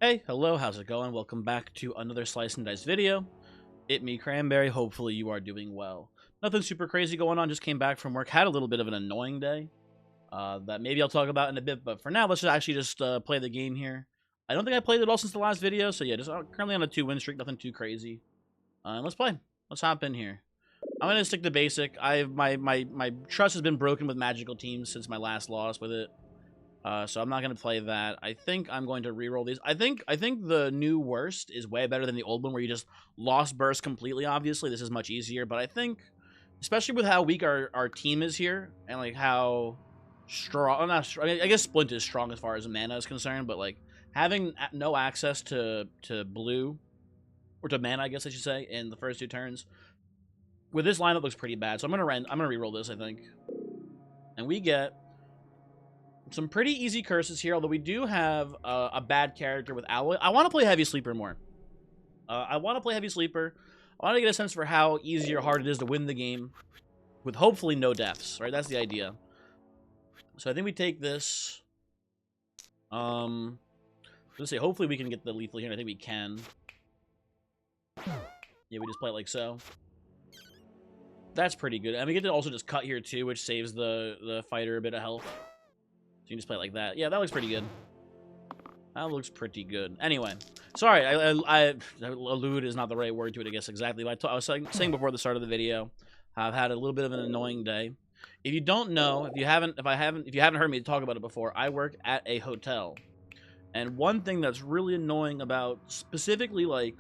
Hey, hello, how's it going? Welcome back to another Slice and Dice video. It me, Cranberry. Hopefully you are doing well. Nothing super crazy going on, just came back from work. Had a little bit of an annoying day that maybe I'll talk about in a bit, but for now, let's just play the game here. I don't think I played it all since the last video, so yeah, just currently on a 2-win streak, nothing too crazy. Let's play. Let's hop in here. I'm gonna stick to basic. My trust has been broken with magical teams since my last loss with it. So I'm not going to play that. I think I'm going to reroll these. I think the new worst is way better than the old one where you just lost burst completely, obviously. This is much easier, but I think, especially with how weak our team is here, and like how strong, not strong, I guess Splint is strong as far as mana is concerned, but like having no access to blue, or to mana, I guess I should say, in the first 2 turns, with this lineup looks pretty bad. So I'm going to reroll this, I think. And we get some pretty easy curses here, although we do have a bad character with Alloy. I want to play Heavy Sleeper more. I want to play Heavy Sleeper. I want to get a sense for how easy or hard it is to win the game with hopefully no deaths, right? That's the idea. So I think we take this. Let's say hopefully we can get the lethal here, and I think we can. Yeah, we just play it like so. That's pretty good. And we get to also just cut here too, which saves the fighter a bit of health. So you can just play it like that. Yeah, that looks pretty good. That looks pretty good. Anyway, sorry, I allude is not the right word to it, I guess, exactly. But I was saying before the start of the video, I've had a little bit of an annoying day. If you don't know, if you haven't heard me talk about it before, I work at a hotel. And one thing that's really annoying about specifically like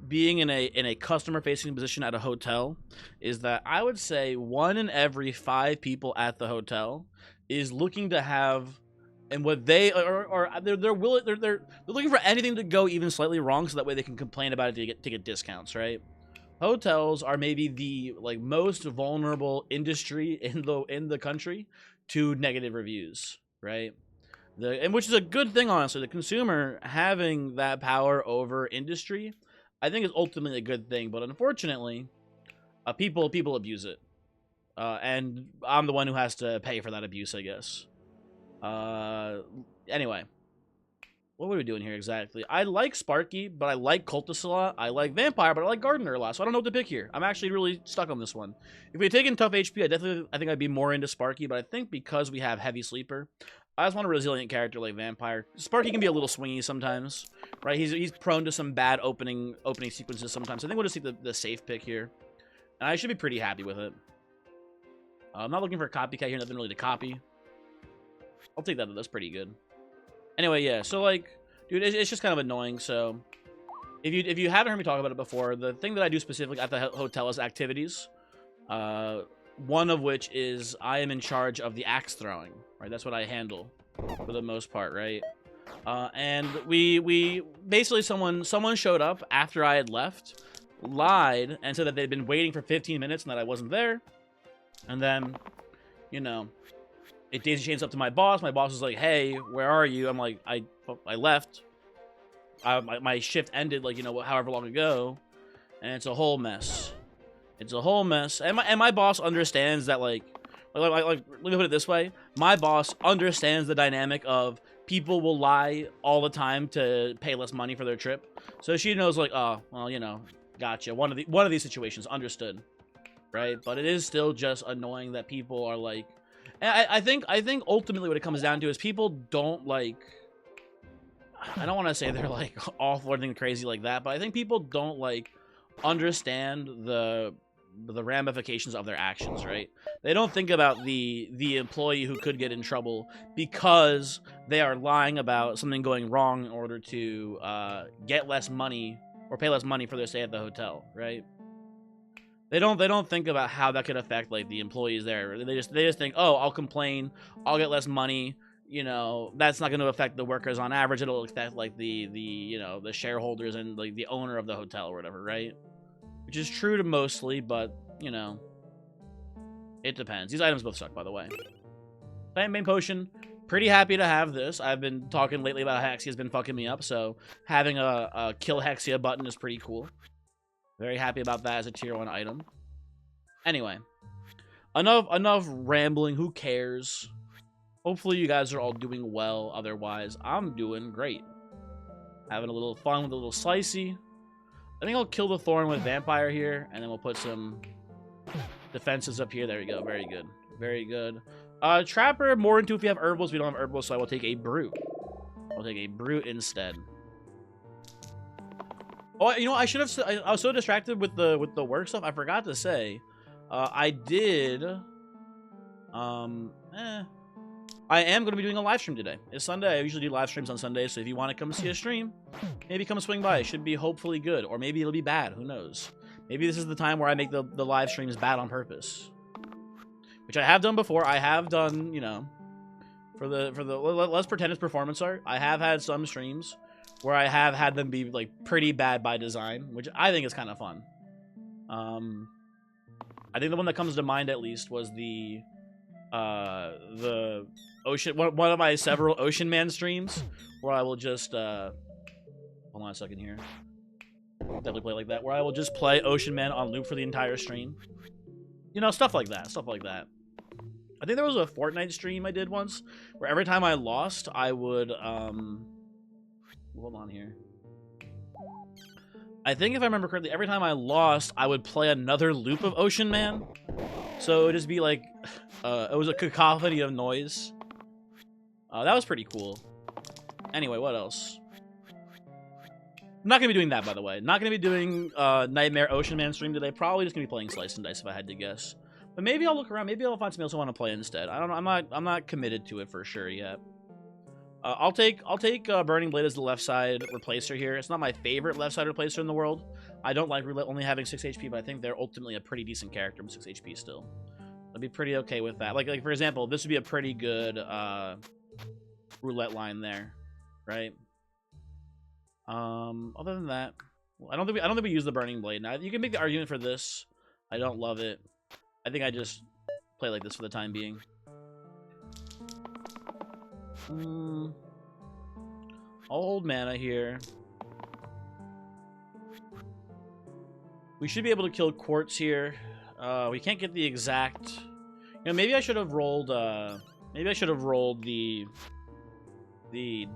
being in a customer facing position at a hotel is that I would say 1 in every 5 people at the hotel is looking to have, and what they're looking for anything to go even slightly wrong, so that way they can complain about it to get discounts, right? Hotels are maybe the like most vulnerable industry in the country to negative reviews, right? And which is a good thing, honestly. The consumer having that power over industry, I think, is ultimately a good thing. But unfortunately, people abuse it. And I'm the one who has to pay for that abuse, I guess. Anyway. What are we doing here exactly? I like Sparky, but I like Cultist a lot. I like Vampire, but I like Gardener a lot, so I don't know what to pick here. I'm actually really stuck on this one. If we had taken tough HP, I think I'd be more into Sparky, but I think because we have Heavy Sleeper, I just want a resilient character like Vampire. Sparky can be a little swingy sometimes, right? He's prone to some bad opening sequences sometimes. I think we'll just take the safe pick here. And I should be pretty happy with it. I'm not looking for a copycat here, nothing really to copy. I'll take that, that's pretty good. Anyway, yeah, so like, dude, it's just kind of annoying, so if you haven't heard me talk about it before, the thing that I do specifically at the hotel is activities. One of which is I am in charge of the axe throwing, right? That's what I handle for the most part, right? And we basically someone showed up after I had left, lied, and said that they'd been waiting for 15 minutes and that I wasn't there. And then, you know, it daisy chains up to my boss. My boss is like, "Hey, where are you?" I'm like, I left. My shift ended, like, you know, however long ago, and it's a whole mess. It's a whole mess. And my boss understands that, like, let me put it this way: my boss understands the dynamic of people will lie all the time to pay less money for their trip. So she knows, like, oh, well, you know, gotcha. One of these situations, understood, right? But it is still just annoying that people are like. And I think ultimately what it comes down to is people don't like. I don't want to say they're like awful or anything crazy like that, but I think people don't like understand the ramifications of their actions, right? They don't think about the employee who could get in trouble because they are lying about something going wrong in order to get less money or pay less money for their stay at the hotel, right? They don't think about how that could affect like the employees there. They just think, oh, I'll complain, I'll get less money. You know, that's not going to affect the workers on average. It'll affect like the you know, the shareholders and like the owner of the hotel or whatever, right? Which is true to mostly, but you know, it depends. These items both suck, by the way. Plant main potion. Pretty happy to have this. I've been talking lately about how Hexia's been fucking me up, so having a kill Hexia button is pretty cool. Very happy about that as a tier 1 item. Anyway, enough rambling. Who cares? Hopefully you guys are all doing well. Otherwise, I'm doing great. Having a little fun with a little slicey. I think I'll kill the thorn with vampire here, and then we'll put some defenses up here. There we go. Very good. Very good. Trapper, more into if you have herbals. We don't have herbals, so I will take a brute. I'll take a brute instead. Oh, you know, I should have. I was so distracted with the work stuff. I forgot to say, I did. I am going to be doing a live stream today. It's Sunday. I usually do live streams on Sundays, so if you want to come see a stream, maybe come swing by. It should be hopefully good, or maybe it'll be bad. Who knows? Maybe this is the time where I make the live streams bad on purpose, which I have done before. I have done, you know, for the let's pretend it's performance art. I have had some streams where I have had them be like pretty bad by design, which I think is kind of fun. I think the one that comes to mind at least was the ocean, one of my several Ocean Man streams where I will just hold on a second here. Definitely play like that, where I will just play Ocean Man on loop for the entire stream. You know, stuff like that. Stuff like that. I think there was a Fortnite stream I did once where every time I lost, I would hold on here. I think if I remember correctly, every time I lost, I would play another loop of Ocean Man. So it would just be like, it was a cacophony of noise. That was pretty cool. Anyway, what else? I'm not going to be doing that, by the way. Not going to be doing Nightmare Ocean Man stream today. Probably just going to be playing Slice and Dice if I had to guess. But maybe I'll look around. Maybe I'll find something else I want to play instead. I don't know. I'm not committed to it for sure yet. I'll take Burning Blade as the left side replacer here. It's not my favorite left side replacer in the world. I don't like Roulette only having 6 HP, but I think they're ultimately a pretty decent character with 6 HP still. I'd be pretty okay with that. Like for example, this would be a pretty good Roulette line there, right? Other than that, I don't think we use the Burning Blade. Now you can make the argument for this. I don't love it. I think I just play like this for the time being. I'll hold mana here. We should be able to kill Quartz here. We can't get the exact. You know, maybe I should have rolled. Maybe I should have rolled the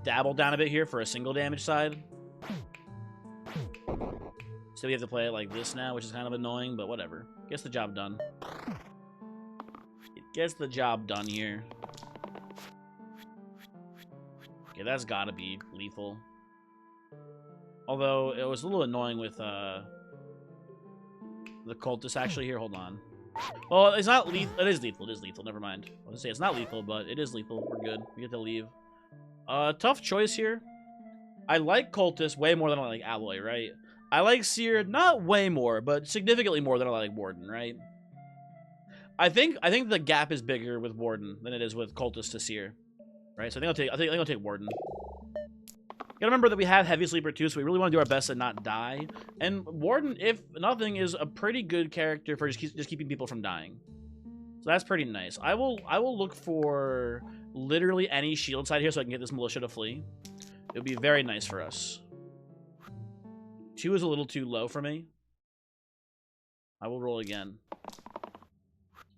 dabble down a bit here for a single damage side. So we have to play it like this now, which is kind of annoying, but whatever. Gets the job done. It gets the job done here. Okay, that's gotta be lethal. Although, it was a little annoying with, the cultist actually here. Hold on. Well, it's not lethal. It is lethal. It is lethal. Never mind. I was gonna say it's not lethal, but it is lethal. We're good. We get to leave. Tough choice here. I like cultist way more than I like alloy, right? I like seer not way more, but significantly more than I like warden, right? I think the gap is bigger with warden than it is with cultist to seer, right? So I think I'll take warden. Gotta remember that we have heavy sleeper too, so we really want to do our best to not die. And warden, if nothing, is a pretty good character for just keeping people from dying. So that's pretty nice. I will look for literally any shield side here so I can get this militia to flee. It would be very nice for us. 2 is a little too low for me. I will roll again.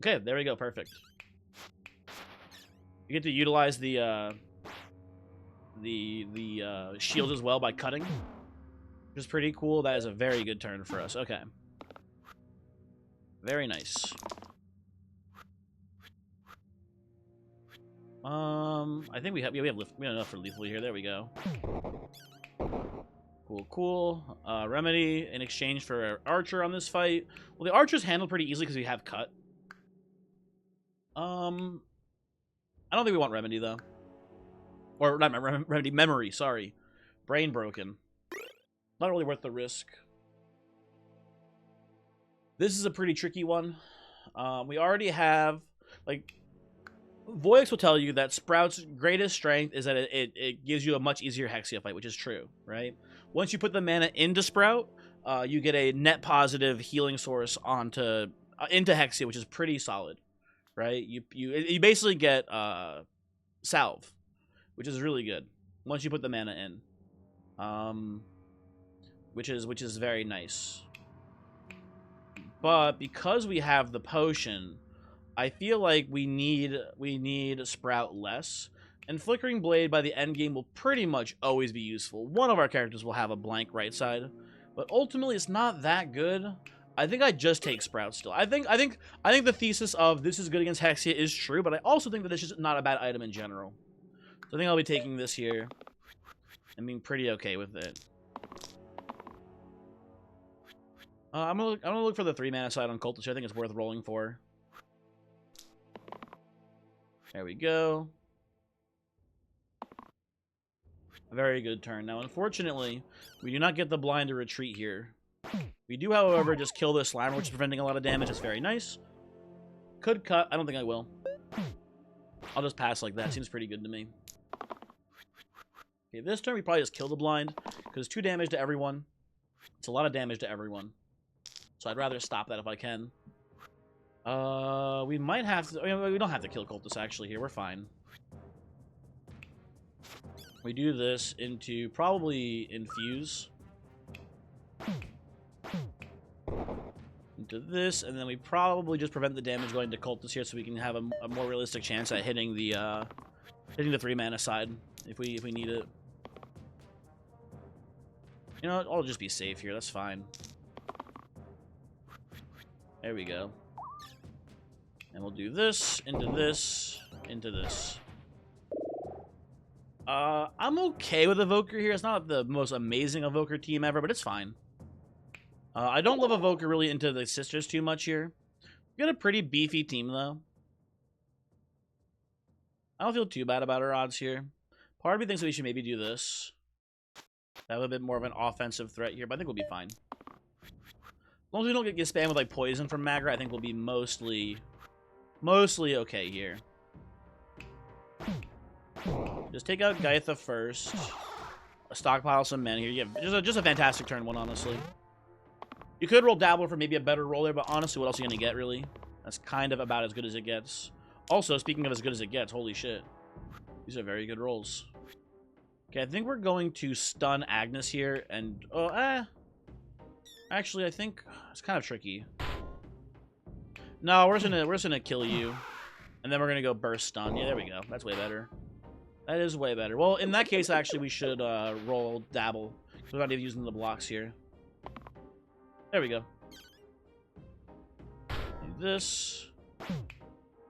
Okay, there we go. Perfect. You get to utilize the shield as well by cutting, which is pretty cool. That is a very good turn for us. Okay. Very nice. I think we have enough for lethal here. There we go. Cool. Remedy in exchange for Archer on this fight. Well, the Archer's handled pretty easily because we have cut. I don't think we want Remedy, though. Or, not Remedy, Memory, sorry. Brain broken. Not really worth the risk. This is a pretty tricky one. We already have, like... Voyix will tell you that Sprout's greatest strength is that it gives you a much easier Hexia fight, which is true, right? Once you put the mana into Sprout, you get a net positive healing source into Hexia, which is pretty solid, right? You basically get Salve, which is really good once you put the mana in, which is very nice. But because we have the potion, I feel like we need Sprout less. And Flickering Blade by the end game will pretty much always be useful. One of our characters will have a blank right side, but ultimately it's not that good. I think I just take Sprout still. I think the thesis of this is good against Hexia is true, but I also think that it's just not a bad item in general. So I think I'll be taking this here and being pretty okay with it. I'm gonna look for the 3-mana side on Cultist. I think it's worth rolling for. There we go. A very good turn. Now, unfortunately, we do not get the blind to retreat here. We do, however, just kill this Slimer, which is preventing a lot of damage. It's very nice. Could cut. I don't think I will. I'll just pass like that. Seems pretty good to me. Okay, this turn we probably just kill the blind, because 2 damage to everyone. It's a lot of damage to everyone. So I'd rather stop that if I can. We might have to... I mean, we don't have to kill Cultist, actually, here. We're fine. We do this into probably Infuse. Into this, and then we probably just prevent the damage going to Cultist here so we can have a more realistic chance at hitting the 3-mana side if we need it. You know what? I'll just be safe here. That's fine. There we go. And we'll do this, into this, into this. I'm okay with Evoker here. It's not the most amazing Evoker team ever, but it's fine. I don't love Evoker really into the sisters too much here. We got a pretty beefy team, though. I don't feel too bad about our odds here. Part of me thinks that we should maybe do this. Have a bit more of an offensive threat here, but I think we'll be fine. As long as we don't get spammed with like poison from Magra, I think we'll be mostly okay here. Just take out Gaitha first. Stockpile some men here. Yeah, just a fantastic turn one, honestly. You could roll Dabbler for maybe a better roll there, but honestly, what else are you going to get, really? That's kind of about as good as it gets. Also, speaking of as good as it gets, holy shit. These are very good rolls. Okay, I think we're going to stun Agnes here, and... Actually, I think it's kind of tricky. No, we're just gonna kill you. And then we're gonna go burst stun. Yeah, there we go. That's way better. That is way better. Well, in that case, actually, we should roll Dabble. Because we're not even using the blocks here. There we go. Do this.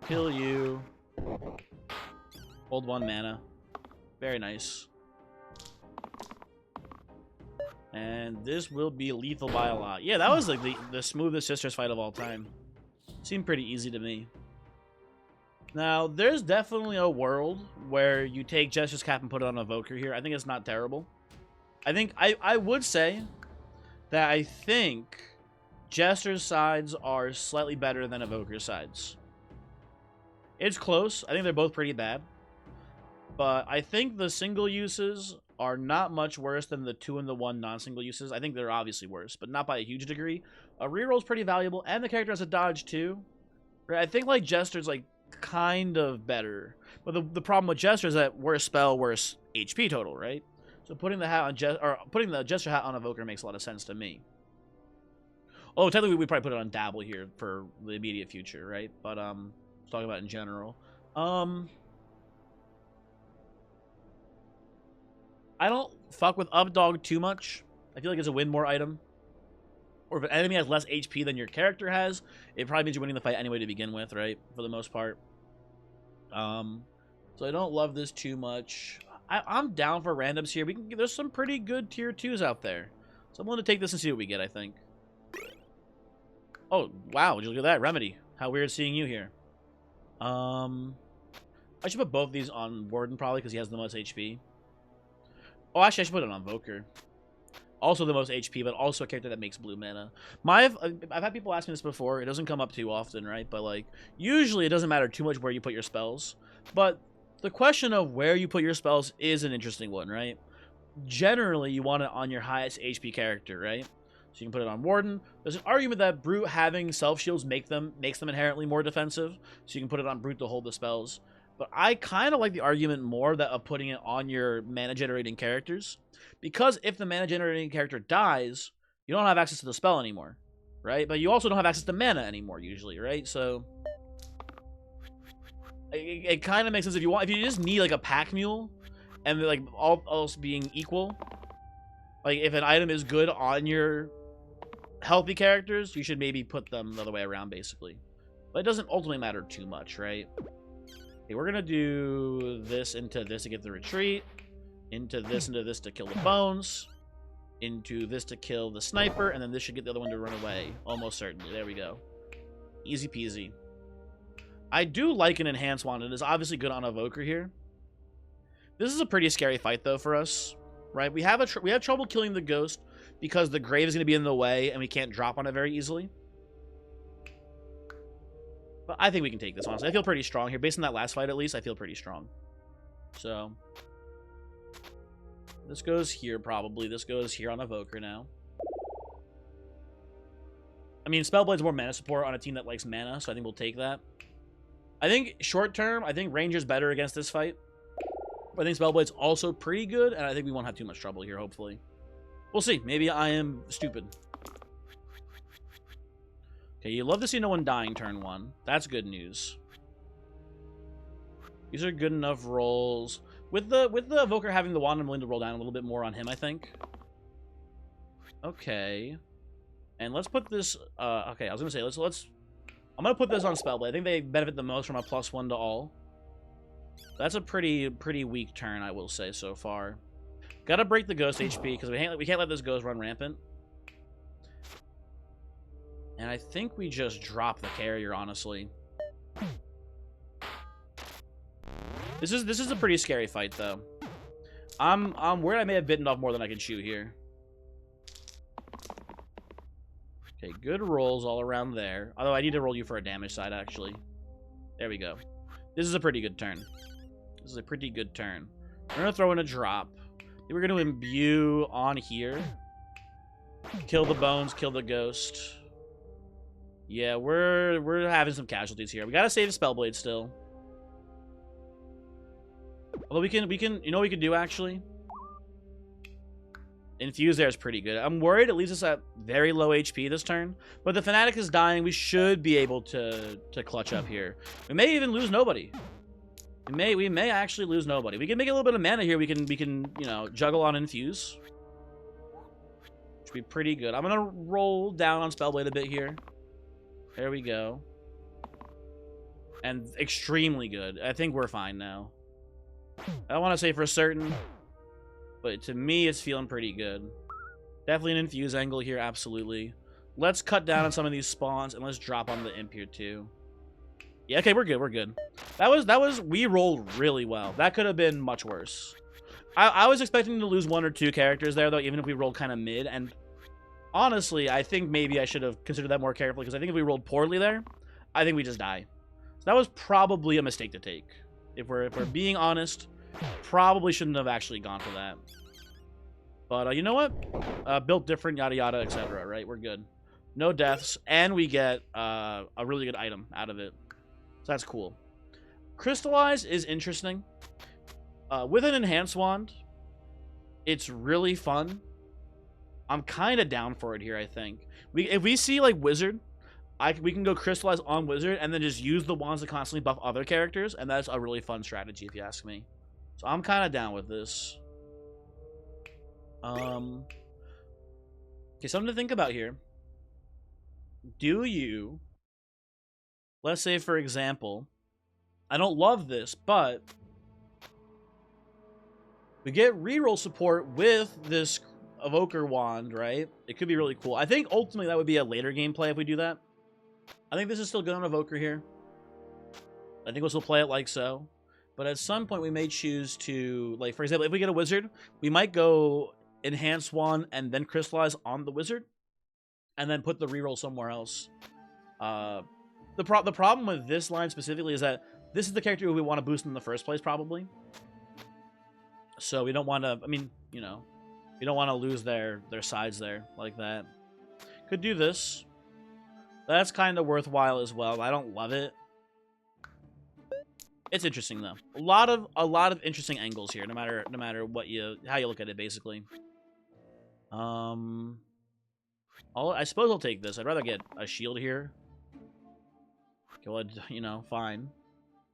Kill you. Hold 1 mana. Very nice. And this will be lethal by a lot. Yeah, that was like the smoothest Sisters fight of all time. Seemed pretty easy to me. Now, there's definitely a world where you take Jester's Cap and put it on Evoker here. I think it's not terrible. I would say that I think Jester's sides are slightly better than Evoker's sides. It's close. I think they're both pretty bad. But I think the single uses are not much worse than the 2 and the 1 non-single uses. I think they're obviously worse, but not by a huge degree. A reroll is pretty valuable, and the character has a dodge too. Right? I think like Jester's like kind of better, but the problem with Jester is that worse spell, worse HP total, right? So putting the hat on putting the Jester hat on Evoker makes a lot of sense to me. Oh, technically we probably put it on Dabble here for the immediate future, right? But let's talk about it in general. I don't fuck with Updog too much. I feel like it's a win more item. Or if an enemy has less HP than your character has, it probably means you're winning the fight anyway to begin with, right? For the most part. So I don't love this too much. I'm down for randoms here. There's some pretty good tier 2s out there. So I'm willing to take this and see what we get, I think. Oh, wow. Would you look at that? Remedy. How weird seeing you here. I should put both of these on Warden probably because he has the most HP. Oh, actually, I should put it on Voker. Also the most HP, but also a character that makes blue mana. I've had people ask me this before. It doesn't come up too often, right? But, like, usually it doesn't matter too much where you put your spells. But the question of where you put your spells is an interesting one, right? Generally, you want it on your highest HP character, right? So you can put it on Warden. There's an argument that Brute having self-shields makes them inherently more defensive. So you can put it on Brute to hold the spells. But I kind of like the argument more of putting it on your mana-generating characters. Because if the mana-generating character dies, you don't have access to the spell anymore, right? But you also don't have access to mana anymore, usually, right? So it kind of makes sense if you just need like a pack mule, and like all else being equal. Like if an item is good on your healthy characters, you should maybe put them the other way around, basically. But it doesn't ultimately matter too much, right? Okay, we're gonna do this into this to get the retreat, into this to kill the bones, into this to kill the sniper, and then this should get the other one to run away. Almost certainly. There we go. Easy peasy. I do like an enhanced wand. It is obviously good on Evoker here. This is a pretty scary fight, though, for us, right? We have trouble killing the ghost because the grave is going to be in the way, and we can't drop on it very easily. But I think we can take this, honestly. I feel pretty strong here. Based on that last fight, at least, I feel pretty strong. So, this goes here, probably. This goes here on Evoker now. I mean, Spellblade's more mana support on a team that likes mana, so I think we'll take that. I think, short term, I think Ranger's better against this fight. But I think Spellblade's also pretty good, and I think we won't have too much trouble here, hopefully. We'll see. Maybe I am stupid. Okay, you love to see no one dying turn 1. That's good news. These are good enough rolls. With the Evoker having the wand, I'm willing to roll down a little bit more on him, I think. Okay. And let's put this... okay, I was going to say, let's... I'm going to put this on Spellblade. I think they benefit the most from a +1 to all. That's a pretty weak turn, I will say, so far. Gotta break the ghost HP, because we can't let this ghost run rampant. And I think we just drop the carrier, honestly. This is a pretty scary fight, though. I'm worried I may have bitten off more than I can chew here. Okay, good rolls all around there. Although I need to roll you for a damage side, actually. There we go. This is a pretty good turn. This is a pretty good turn. We're going to throw in a drop. We're going to imbue on here. Kill the bones, kill the ghost. Yeah, we're having some casualties here. We got to save Spellblade still. Although we can, you know what we can do, actually? Infuse there is pretty good. I'm worried it leaves us at very low HP this turn. But the Fanatic is dying. We should be able to clutch up here. We may even lose nobody. We may actually lose nobody. We can make a little bit of mana here. We can you know, juggle on Infuse. Should be pretty good. I'm going to roll down on Spellblade a bit here. There we go. And extremely good. I think we're fine now. I don't want to say for certain, but to me, it's feeling pretty good. Definitely an Infuse angle here, absolutely. Let's cut down on some of these spawns, and let's drop on the Imp here, too. Yeah, okay, we're good, we're good. We rolled really well. That could have been much worse. I was expecting to lose 1 or 2 characters there, though, even if we rolled kind of mid, and honestly, I think maybe I should have considered that more carefully, because I think if we rolled poorly there, I think we just die. So that was probably a mistake to take. If we're being honest, probably shouldn't have actually gone for that. But you know what? Built different, yada yada, etc. Right? We're good. No deaths, and we get a really good item out of it. So that's cool. Crystallize is interesting. With an enhanced wand, it's really fun. I'm kind of down for it here, I think. If we see, like, Wizard, we can go Crystallize on Wizard and then just use the wands to constantly buff other characters, and that's a really fun strategy, if you ask me. So I'm kind of down with this. Okay, something to think about here. Do you... Let's say, for example, I don't love this, but we get reroll support with this Evoker wand, right? It could be really cool. I think ultimately that would be a later gameplay if we do that. I think this is still good on Evoker here. I think we'll still play it like so. But at some point we may choose to, like, for example, if we get a Wizard, we might go Enhance Wand and then Crystallize on the Wizard. And then put the reroll somewhere else. The problem with this line specifically is that this is the character who we want to boost in the first place, probably. So we don't want to, I mean, you know, we don't want to lose their sides there like that. Could do this. That's kind of worthwhile as well. I don't love it. It's interesting though. A lot of interesting angles here, no matter what how you look at it, basically. I suppose I'll take this. I'd rather get a shield here. Okay, well, you know, fine.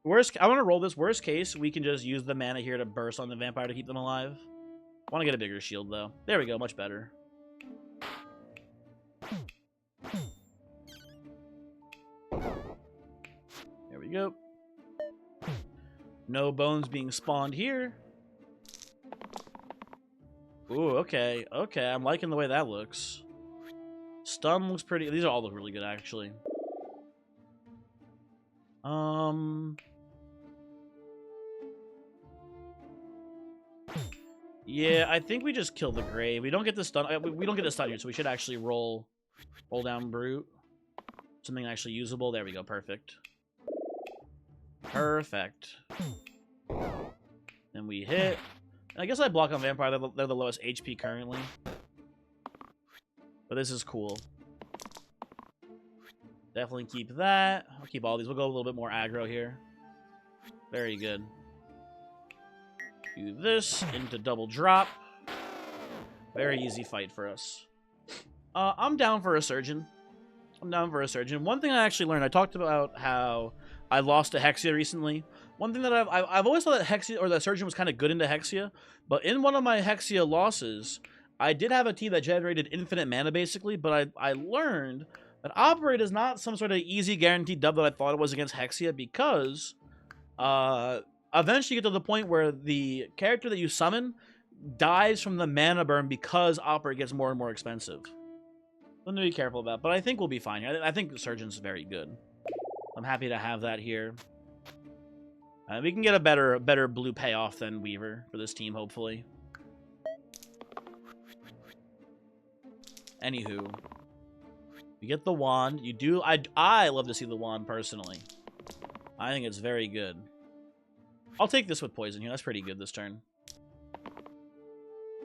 I want to roll this. Worst case, we can just use the mana here to burst on the vampire to keep them alive. I want to get a bigger shield, though. There we go. Much better. There we go. No bones being spawned here. Ooh, okay. Okay, I'm liking the way that looks. Stun looks pretty... These all look really good, actually. Yeah, I think we just kill the grave. We don't get the stun. We don't get the stun here, so we should actually roll down brute. Something actually usable. There we go. Perfect. Perfect. Then we hit. I guess I block on vampire. They're the lowest HP currently. But this is cool. Definitely keep that. I'll keep all these. We'll go a little bit more aggro here. Very good. Do this into double drop. Very easy fight for us. I'm down for a surgeon. I'm down for a surgeon. One thing I actually learned, I talked about how I lost to Hexia recently. One thing that I've always thought that Hexia or that surgeon was kind of good into Hexia, but in one of my Hexia losses, I did have a team that generated infinite mana basically, but I learned that Operate is not some sort of easy guaranteed dub that I thought it was against Hexia because eventually you get to the point where the character that you summon dies from the mana burn because Operate gets more and more expensive. Something to be careful about, but I think we'll be fine here. I think the Surgeon's very good. I'm happy to have that here. We can get a better blue payoff than Weaver for this team, hopefully. Anywho, you get the wand. You do. I love to see the wand personally. I think it's very good. I'll take this with poison here. That's pretty good this turn.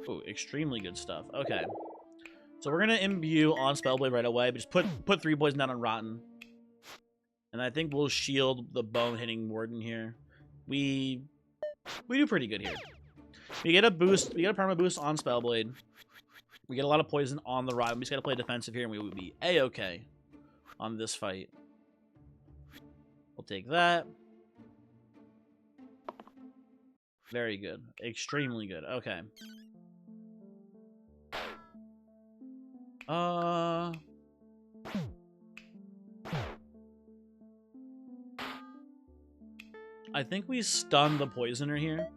Ooh, extremely good stuff. Okay. So we're gonna imbue on Spellblade right away, but just put 3 poison down on Rotten. And I think we'll shield the bone hitting Warden here. We do pretty good here. We get a boost, we get a perma boost on Spellblade. We get a lot of poison on the Rotten. We just gotta play defensive here and we will be A-okay on this fight. We'll take that. Very good. Extremely good. Okay. I think we stun the poisoner here.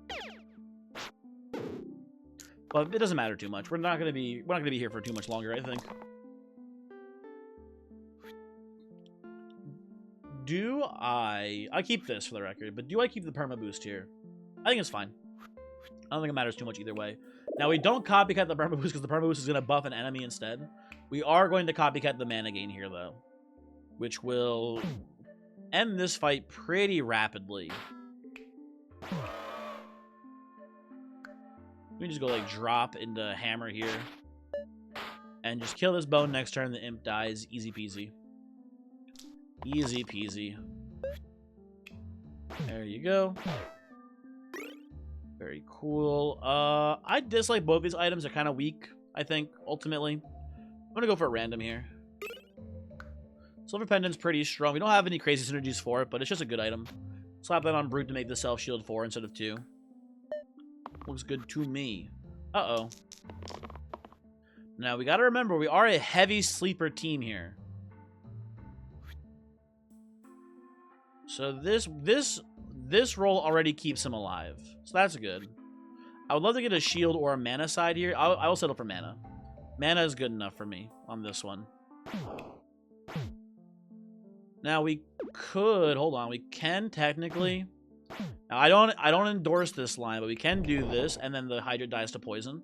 But it doesn't matter too much. We're not gonna be here for too much longer, I think. I keep this for the record, but do I keep the perma boost here? I think it's fine. I don't think it matters too much either way. Now, we don't copycat the perma boost because the perma boost is going to buff an enemy instead. We are going to copycat the mana gain here, though, which will end this fight pretty rapidly. We just go, like, drop into hammer here and just kill this bone next turn. The imp dies. Easy peasy. Easy peasy. There you go. Very cool. I dislike both these items. They're kind of weak, I think, ultimately. I'm going to go for a random here. Silver Pendant's pretty strong. We don't have any crazy synergies for it, but it's just a good item. Slap that on Brute to make the self-shield 4 instead of 2. Looks good to me. Uh-oh. Now, we got to remember, we are a heavy sleeper team here. So this roll already keeps him alive. So that's good. I would love to get a shield or a mana side here. I will settle for mana. Mana is good enough for me on this one. Now we could, hold on, we can technically. Now I don't endorse this line, but we can do this, and then the Hydra dies to poison.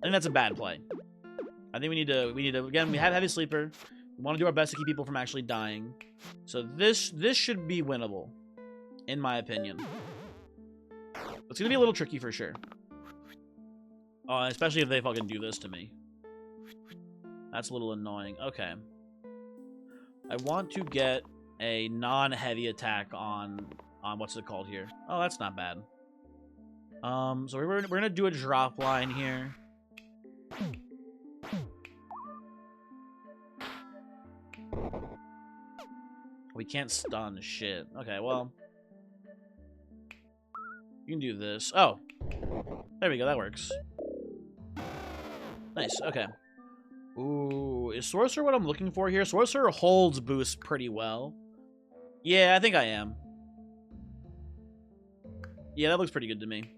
I think that's a bad play. I think we need to again, we have heavy sleeper. We want to do our best to keep people from actually dying. So this should be winnable, in my opinion. It's gonna be a little tricky for sure. Especially if they fucking do this to me. That's a little annoying. Okay. I want to get a non-heavy attack on what's it called here? Oh, that's not bad. So we're gonna do a drop line here. We can't stun shit. Okay, well, You can do this. Oh. There we go. That works. Nice. Okay. Ooh. Is Sorcerer what I'm looking for here? Sorcerer holds boost pretty well. Yeah, I think I am. Yeah, that looks pretty good to me.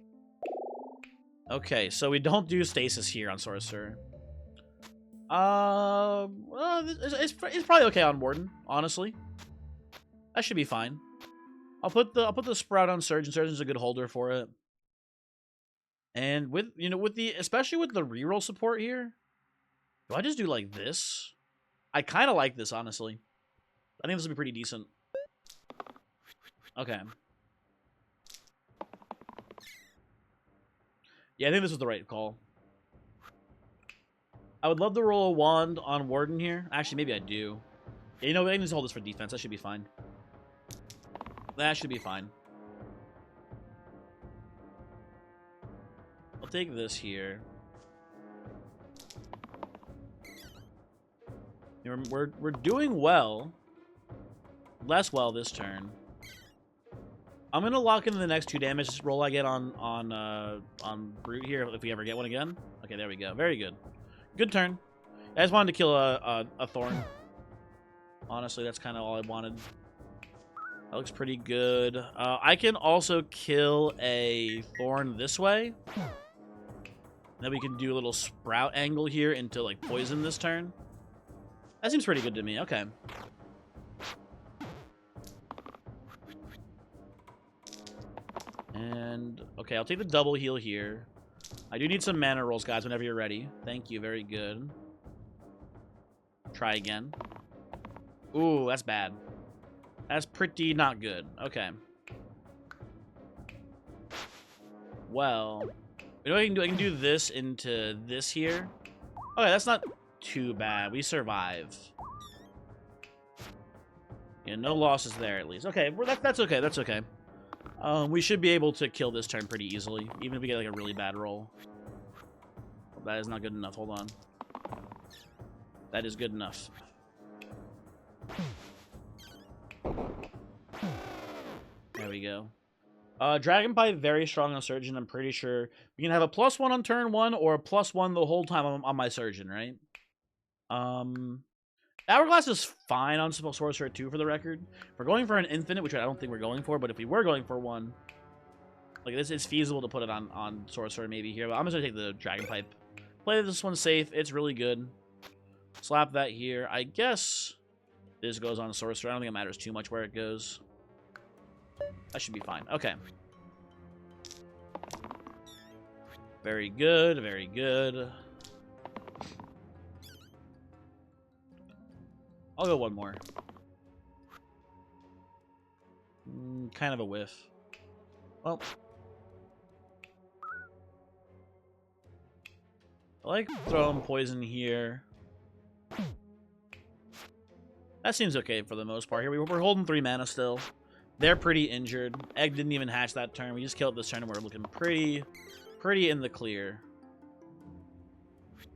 Okay, so we don't do stasis here on Sorcerer. Well, it's probably okay on Warden, honestly. That should be fine. I'll put the Sprout on Surgeon. Surgeon's a good holder for it. And with especially with the reroll support here, do I just do like this? I kind of like this, honestly. I think this will be pretty decent. Okay. Yeah, I think this was the right call. I would love to roll a wand on Warden here. Actually, maybe I do. Yeah, you know, I can just hold this for defense. That should be fine. That should be fine. I'll take this here. We're doing well. Less well this turn. I'm gonna lock into the next 2 damage roll I get on Brute here if we ever get one again. Okay, there we go. Very good. Good turn. I just wanted to kill a Thorn. Honestly, that's kind of all I wanted. That looks pretty good. I can also kill a Thorn this way. Then we can do a little Sprout angle here into like poison this turn. That seems pretty good to me. Okay. And, okay, I'll take the double heal here. I do need some mana rolls, guys, whenever you're ready. Thank you, very good. Try again. Ooh, that's bad. That's pretty not good. Okay. Well, you know what I can do? I can do this into this here. Okay, that's not too bad. We survive. Yeah, no losses there, at least. Okay, well, that's okay. That's okay. We should be able to kill this turn pretty easily, even if we get like a really bad roll. That is not good enough. Hold on. That is good enough. There we go. Dragon Pipe, very strong on Surgeon. I'm pretty sure we can have a +1 on turn 1 or a +1 the whole time on my Surgeon, right? Hourglass is fine on Sorcerer 2 for the record. If we're going for an infinite, which I don't think we're going for, but if we were going for one, like this is feasible to put it on Sorcerer maybe here, but I'm just gonna take the Dragon Pipe. Play this one safe, it's really good. Slap that here. I guess this goes on Sorcerer. I don't think it matters too much where it goes. That should be fine. Okay. Very good, very good. I'll go one more. Kind of a whiff. Well. I like throwing poison here. That seems okay for the most part here. We're holding 3 mana still. They're pretty injured. Egg didn't even hatch that turn. We just killed this turn and we're looking pretty in the clear.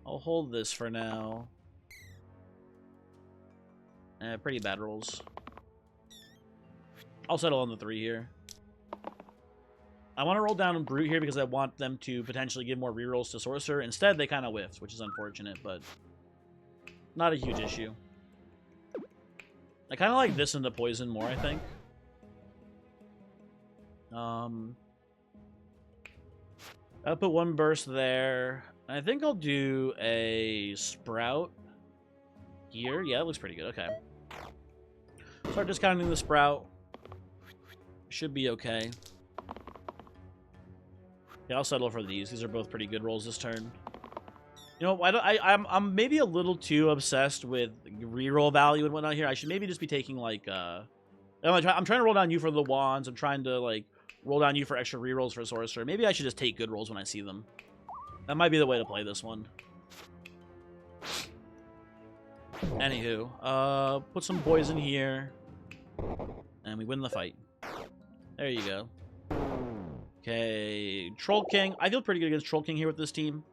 I'll hold this for now. Pretty bad rolls. I'll settle on the 3 here. I want to roll down Brute here because I want them to potentially give more rerolls to Sorcerer. Instead, they kind of whiffed, which is unfortunate, but not a huge issue. I kind of like this into Poison more, I think. I'll put 1 burst there. I think I'll do a Sprout here. Yeah, that looks pretty good. Okay. Start discounting the Sprout. Should be okay. Yeah, I'll settle for these. These are both pretty good rolls this turn. You know, I'm maybe a little too obsessed with reroll value and whatnot here. I should maybe just be taking like I'm trying to roll down you for the wands. I'm trying to like roll down you for extra rerolls for Sorcerer. Maybe I should just take good rolls when I see them. That might be the way to play this one. Anywho, put some poison here, and we win the fight. There you go. Okay, Troll King. I feel pretty good against Troll King here with this team.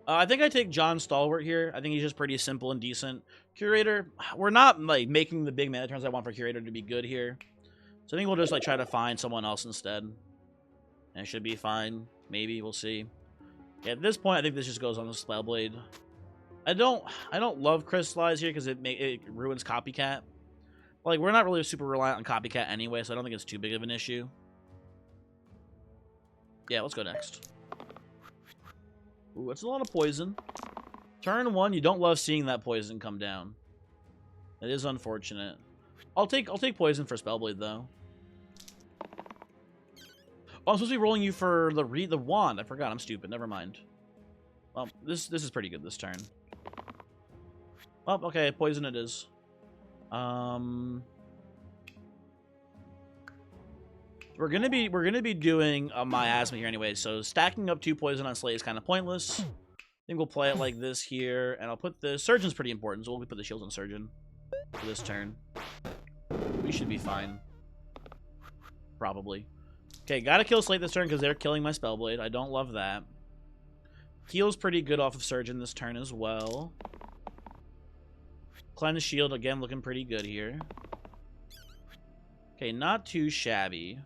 I think I take John Stalwart here. I think he's just pretty simple and decent. Curator, we're not like making the big mana turns I want for Curator to be good here. So I think we'll just like try to find someone else instead. And it should be fine. Maybe, we'll see. Yeah, at this point, I think this just goes on the Spellblade. I don't love Crystallize here because it ruins Copycat. Like, we're not really super reliant on Copycat anyway, so I don't think it's too big of an issue. Yeah, let's go next. Ooh, it's a lot of poison. Turn 1, you don't love seeing that poison come down. It is unfortunate. I'll take poison for Spellblade though. Oh, I'm supposed to be rolling you for the wand. I forgot. I'm stupid. Never mind. Well, this is pretty good this turn. Oh, okay, poison it is. We're gonna be doing a miasma here anyway, so stacking up 2 poison on Slay is kind of pointless. I think we'll play it like this here, and I'll put the Surgeon's pretty important, so we'll put the shields on Surgeon for this turn. We should be fine. Probably. Okay, gotta kill Slate this turn because they're killing my Spellblade. I don't love that. Heal's pretty good off of Surgeon this turn as well. Cleanse Shield, again, looking pretty good here. Okay, not too shabby.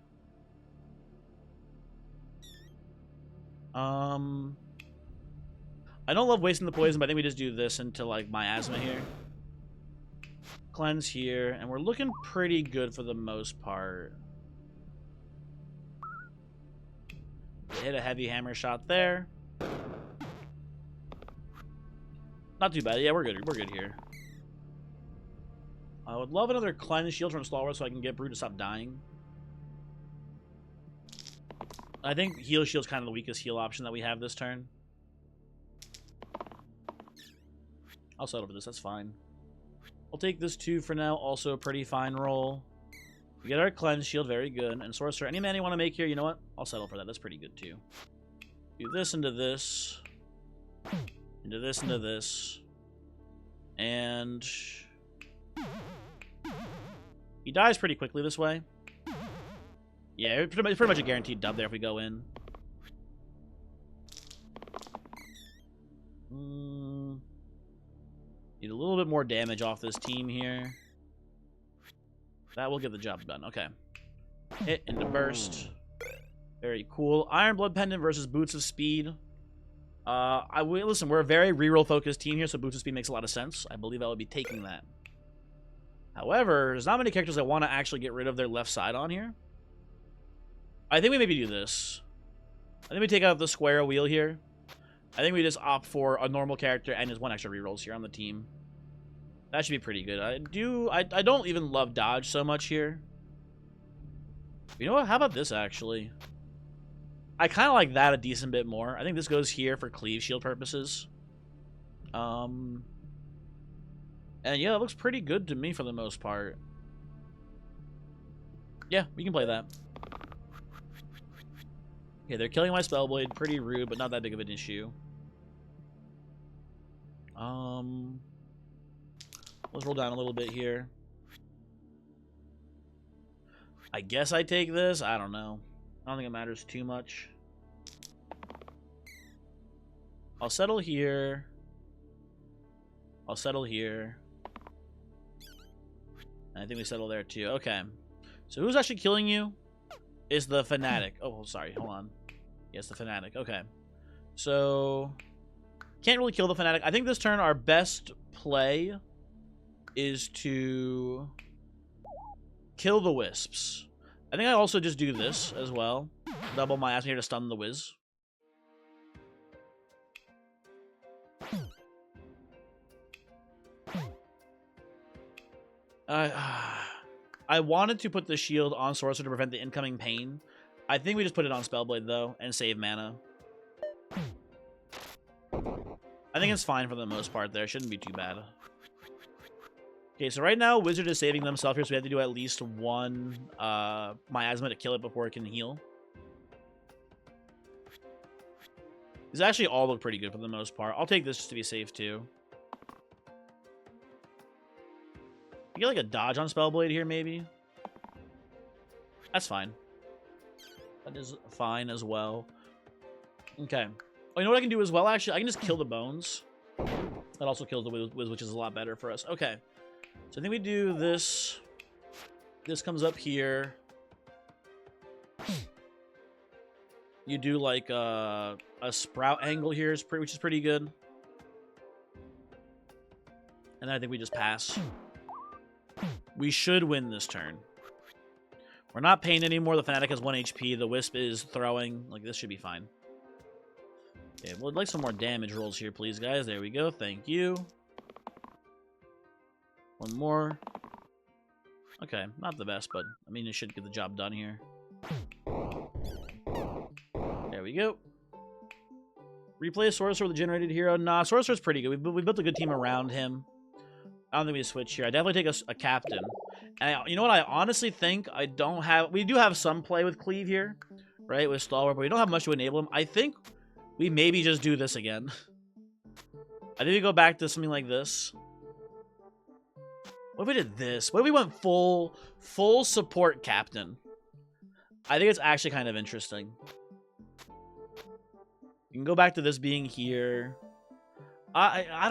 I don't love wasting the poison, but I think we just do this into, like, miasma here. Cleanse here, and we're looking pretty good for the most part. Hit a heavy hammer shot there. Not too bad. Yeah, we're good. We're good here. I would love another Cleanse Shield from Stalwart so I can get Brew to stop dying. I think Heal Shield's kind of the weakest heal option that we have this turn. I'll settle for this. That's fine. I'll take this 2 for now. Also a pretty fine roll. We get our Cleanse Shield. Very good. And Sorcerer, any mana you want to make here, you know what? I'll settle for that. That's pretty good too. Do this into this. Into this, into this. And he dies pretty quickly this way. Yeah, it's pretty much a guaranteed dub there if we go in. Need a little bit more damage off this team here. That will get the job done. Okay. Hit into burst. Very cool. Iron Blood Pendant versus Boots of Speed. Listen, we're a very reroll focused team here, so Boots of Speed makes a lot of sense. I believe I would be taking that. However, there's not many characters that want to actually get rid of their left side on here. I think we maybe do this. I think we take out the square wheel here. I think we just opt for a normal character and just 1 extra rerolls here on the team. That should be pretty good. I don't even love dodge so much here. You know what? How about this, actually? I kind of like that a decent bit more. I think this goes here for cleave shield purposes. And yeah, it looks pretty good to me for the most part. Yeah, we can play that. Okay, they're killing my Spellblade. Pretty rude, but not that big of an issue. Let's roll down a little bit here. I guess I take this. I don't know. I don't think it matters too much. I'll settle here. I'll settle here. And I think we settle there too. Okay. So who's actually killing you? Is the Fanatic. Oh, sorry. Hold on. Yes, the Fanatic. Okay. So can't really kill the Fanatic. I think this turn our best play is to kill the Wisps. I think I also just do this as well. Double my ass here to stun the Wiz. I wanted to put the shield on Sorcerer to prevent the incoming pain. I think we just put it on Spellblade, though, and save mana. I think it's fine for the most part there. Shouldn't be too bad. Okay, so right now, Wizard is saving themselves here, so we have to do at least 1 miasma to kill it before it can heal. These actually all look pretty good for the most part. I'll take this just to be safe, too. You get like a dodge on Spellblade here, maybe? That's fine. That is fine as well. Okay. Oh, you know what I can do as well, actually? I can just kill the bones. That also kills the Wiz, which is a lot better for us. Okay. So I think we do this. This comes up here. You do like a sprout angle here, which is pretty good. And then I think we just pass. We should win this turn. We're not paying anymore. The Fanatic has 1 HP. The Wisp is throwing. Like, this should be fine. Okay, we'd like some more damage rolls here, please, guys. There we go. Thank you. One more. Okay, not the best, but, I mean, it should get the job done here. There we go. Replay Sorcerer with a generated hero. Nah, Sorcerer's pretty good. We built a good team around him. I don't think we switch here. I definitely take a captain. And you know what? I honestly think I don't have... We do have some play with Cleave here, right? With Stalwart, but we don't have much to enable him. I think we maybe just do this again. I think we go back to something like this. What if we did this? What if we went full support captain? I think it's actually kind of interesting. You can go back to this being here. I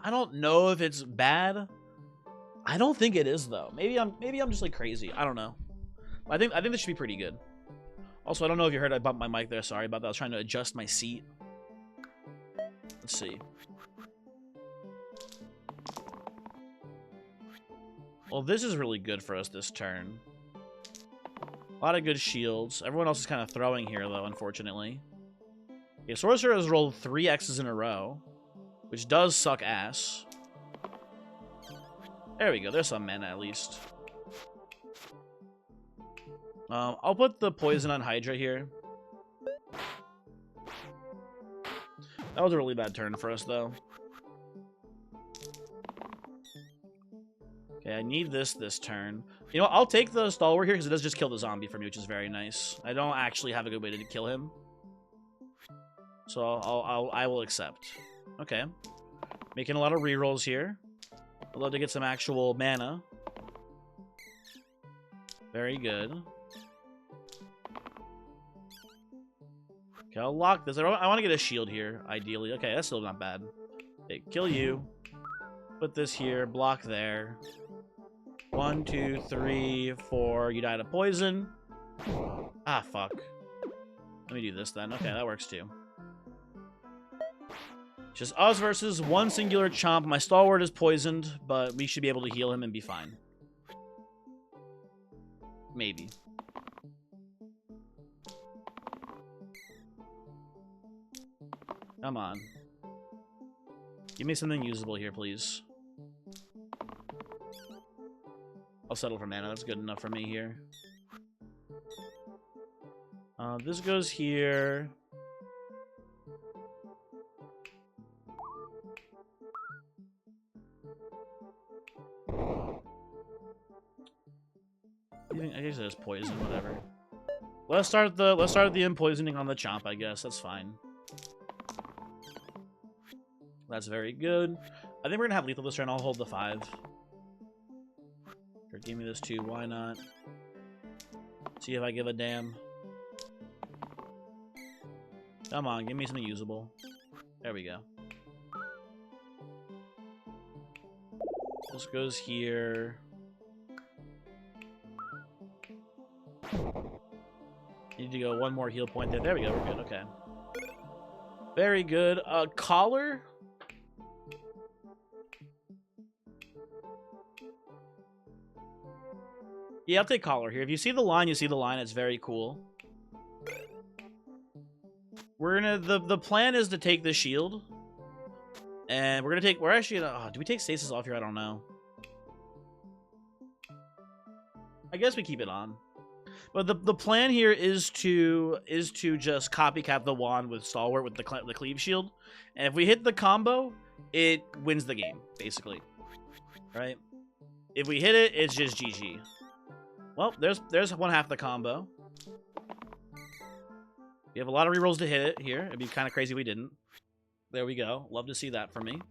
don't know if it's bad. I don't think it is though. Maybe I'm just like crazy. I don't know. I think this should be pretty good. Also, I don't know if you heard I bumped my mic there. Sorry about that. I was trying to adjust my seat. Let's see. Well, this is really good for us this turn. A lot of good shields. Everyone else is kind of throwing here though, unfortunately. Okay, Sorcerer has rolled 3 X's in a row, which does suck ass. There we go. There's some mana at least. I'll put the poison on Hydra here. That was a really bad turn for us, though. Okay, I need this turn. You know, I'll take the Stalwart here because it does just kill the zombie for me, which is very nice. I don't actually have a good way to kill him. So I will accept. Okay. Making a lot of rerolls here. I'd love to get some actual mana. Very good. Okay, I'll lock this. I want to get a shield here, ideally. Okay, that's still not bad. Okay, kill you. Put this here. Block there. 1, 2, 3, 4. You died of poison. Ah, fuck. Let me do this then. Okay, that works too. Just us versus one singular chomp. My Stalwart is poisoned, but we should be able to heal him and be fine. Maybe. Come on. Give me something usable here, please. I'll settle for mana. That's good enough for me here. This goes here. I guess it's poison, whatever. Let's start the empoisoning on the chomp, I guess. That's fine. That's very good. I think we're gonna have lethal this turn. I'll hold the 5. Sure, give me this 2. Why not? See if I give a damn. Come on, give me something usable. There we go. This goes here. Need to go one more heal point there. There we go. We're good. Okay. Very good. Collar. Yeah, I'll take collar here. If you see the line, you see the line. It's very cool. We're gonna the plan is to take the shield, and we're actually gonna. Oh, do we take stasis off here? I don't know. I guess we keep it on. But the plan here is to just copycat the wand with Stalwart with the cleave shield, and if we hit the combo, it wins the game basically, right? If we hit it, it's just GG. Well, there's one half the combo. We have a lot of rerolls to hit it here. It'd be kind of crazy if we didn't. There we go. Love to see that for me.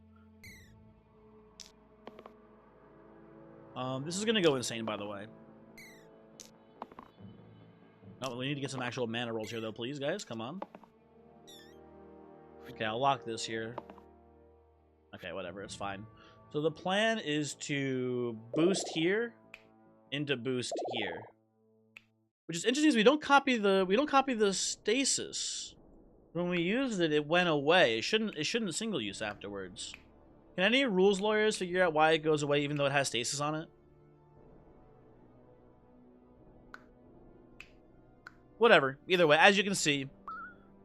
This is gonna go insane, by the way. Oh, we need to get some actual mana rolls here, though, please, guys. Come on. Okay, I'll lock this here. Okay, whatever. It's fine. So the plan is to boost here into boost here. Which is interesting, is we don't copy the stasis. When we used it, it went away. It shouldn't single use afterwards. Can any rules lawyers figure out why it goes away even though it has stasis on it? Whatever. Either way, as you can see,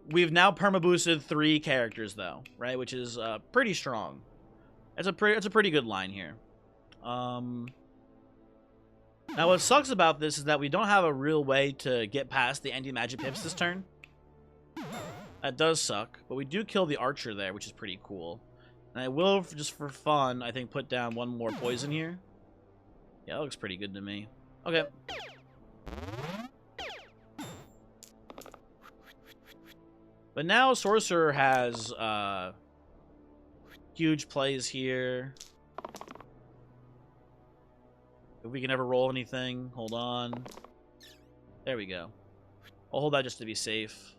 we've now perma-boosted 3 characters though, right? Which is pretty strong. It's a pretty good line here. Now what sucks about this is that we don't have a real way to get past the anti-magic pips this turn. That does suck, but we do kill the archer there, which is pretty cool. And I will, just for fun, I think put down 1 more poison here. Yeah, that looks pretty good to me. Okay. But now Sorcerer has huge plays here. If we can ever roll anything, hold on. There we go. I'll hold that just to be safe.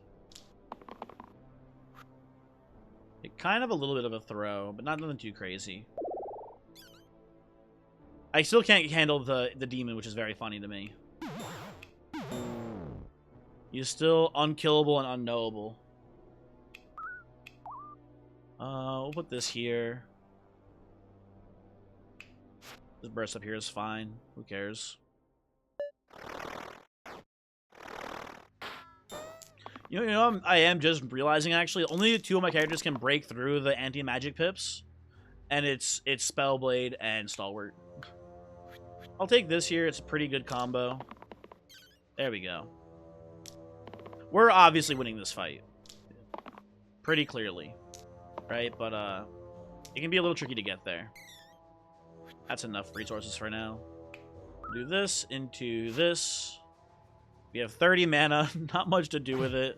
Kind of a little bit of a throw, but not nothing too crazy. I still can't handle the demon, which is very funny to me. He's still unkillable and unknowable. We'll put this here. This burst up here is fine. Who cares? You know, I am just realizing, actually, only 2 of my characters can break through the anti-magic pips. And it's Spellblade and Stalwart. I'll take this here. It's a pretty good combo. There we go. We're obviously winning this fight. Pretty clearly. Right? But, it can be a little tricky to get there. That's enough resources for now. Do this into this. We have 30 mana, not much to do with it.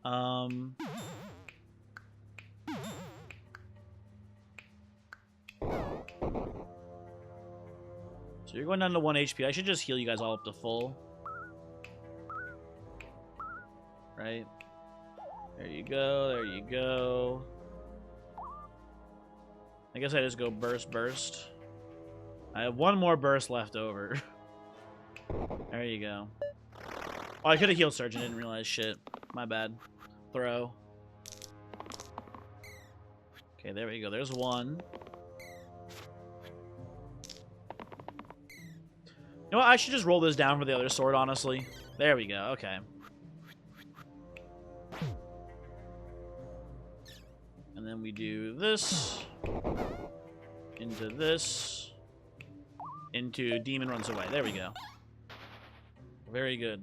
So you're going down to 1 HP. I should just heal you guys all up to full. Right? There you go, there you go. I guess I just go burst. I have 1 more burst left over. There you go. Oh, I could have healed Surgeon, didn't realize. Shit. My bad. Throw. Okay, there we go. There's 1. You know what? I should just roll this down for the other sword, honestly. There we go. Okay. And then we do this. Into this. Into Demon runs away. There we go. Very good.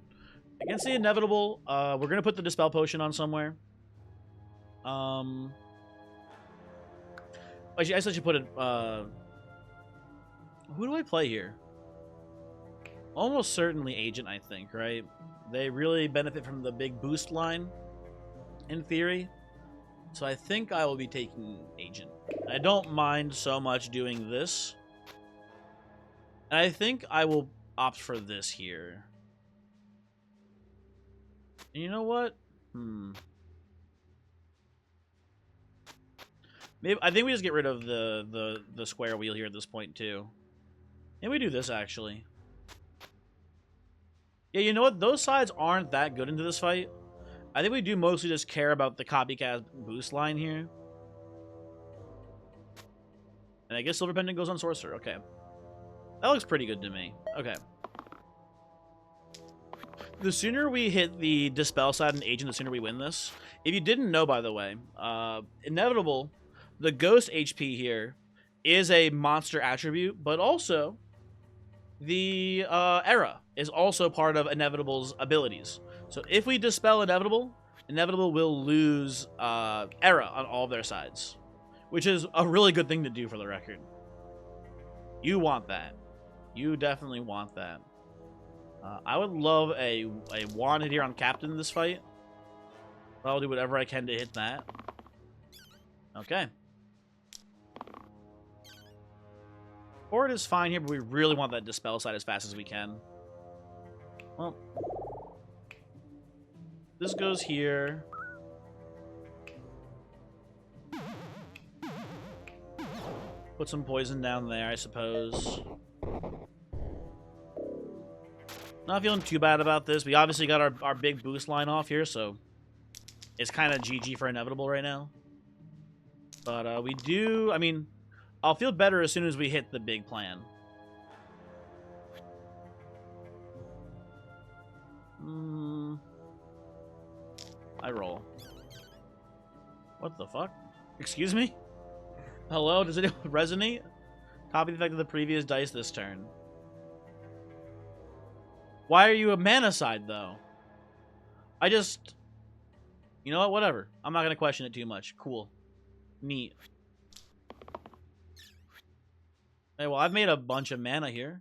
Against the inevitable, we're going to put the Dispel Potion on somewhere. I guess I should put it... who do I play here? Almost certainly Agent, I think, right? They really benefit from the big boost line, in theory. So I think I will be taking Agent. I don't mind so much doing this. And I think I will opt for this here. You know what? Maybe I think we just get rid of the square wheel here at this point too. Maybe we do this actually. Yeah, you know what? Those sides aren't that good into this fight. I think we do mostly just care about the copycat boost line here. And I guess Silver Pendant goes on Sorcerer. Okay. That looks pretty good to me. Okay. The sooner we hit the Dispel side and Agent, the sooner we win this. If you didn't know, by the way, Inevitable, the Ghost HP here is a monster attribute, but also the Era is also part of Inevitable's abilities. So if we Dispel Inevitable, Inevitable will lose Era on all of their sides, which is a really good thing to do for the record. You want that. You definitely want that. I would love a wand hit here on Captain in this fight. I'll do whatever I can to hit that. Okay. Forward is fine here, but we really want that Dispel side as fast as we can. Well, this goes here. Put some poison down there, I suppose. Not feeling too bad about this. We obviously got our big boost line off here, so it's kind of GG for inevitable right now. But we do, I mean, I'll feel better as soon as we hit the big plan. I roll. What the fuck? Excuse me? Hello, does it resonate? Copy the effect of the previous dice this turn. Why are you a mana side, though? I just... You know what? Whatever. I'm not going to question it too much. Cool. Neat. Hey, well, I've made a bunch of mana here.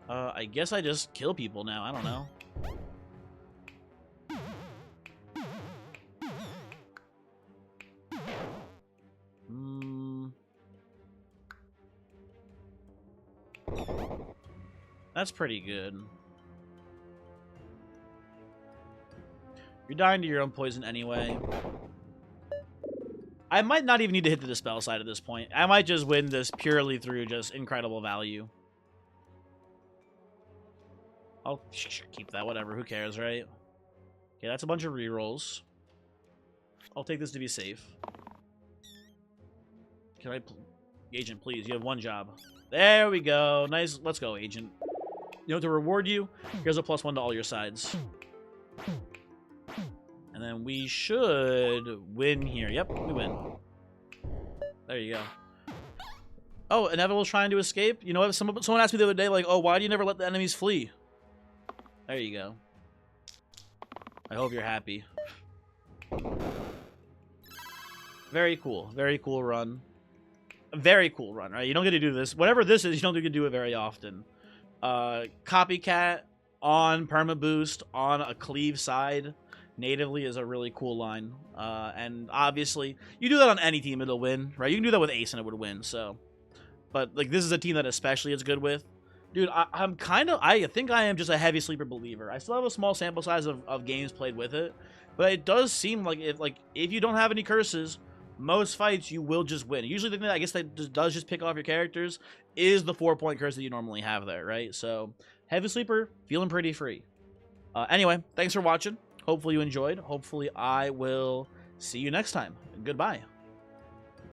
I guess I just kill people now. I don't know. That's pretty good. You're dying to your own poison anyway. I might not even need to hit the dispel side at this point. I might just win this purely through just incredible value. I'll keep that, whatever. Who cares, right? Okay, that's a bunch of rerolls. I'll take this to be safe. Can I... Agent, please. You have one job. There we go. Nice. Let's go, Agent. You know, to reward you, here's a +1 to all your sides. And then we should win here. Yep, we win. There you go. Oh, Inevitable's trying to escape? You know what? Someone asked me the other day, like, oh, why do you never let the enemies flee? There you go. I hope you're happy. Very cool. Very cool run. A very cool run, right? You don't get to do this. Whatever this is, you don't get to do it very often. Copycat on perma boost on a cleave side natively is a really cool line. And obviously, you do that on any team, it'll win, right? You can do that with Ace and it would win, so. But, like, this is a team that especially it's good with. Dude, I think I am just a heavy sleeper believer. I still have a small sample size of games played with it, but it does seem like if you don't have any curses, most fights you will just win. Usually the thing that I guess that does just pick off your characters is the 4-point curse that you normally have there, right? So, heavy sleeper, feeling pretty free. Anyway, thanks for watching. Hopefully you enjoyed. Hopefully I will see you next time. Goodbye.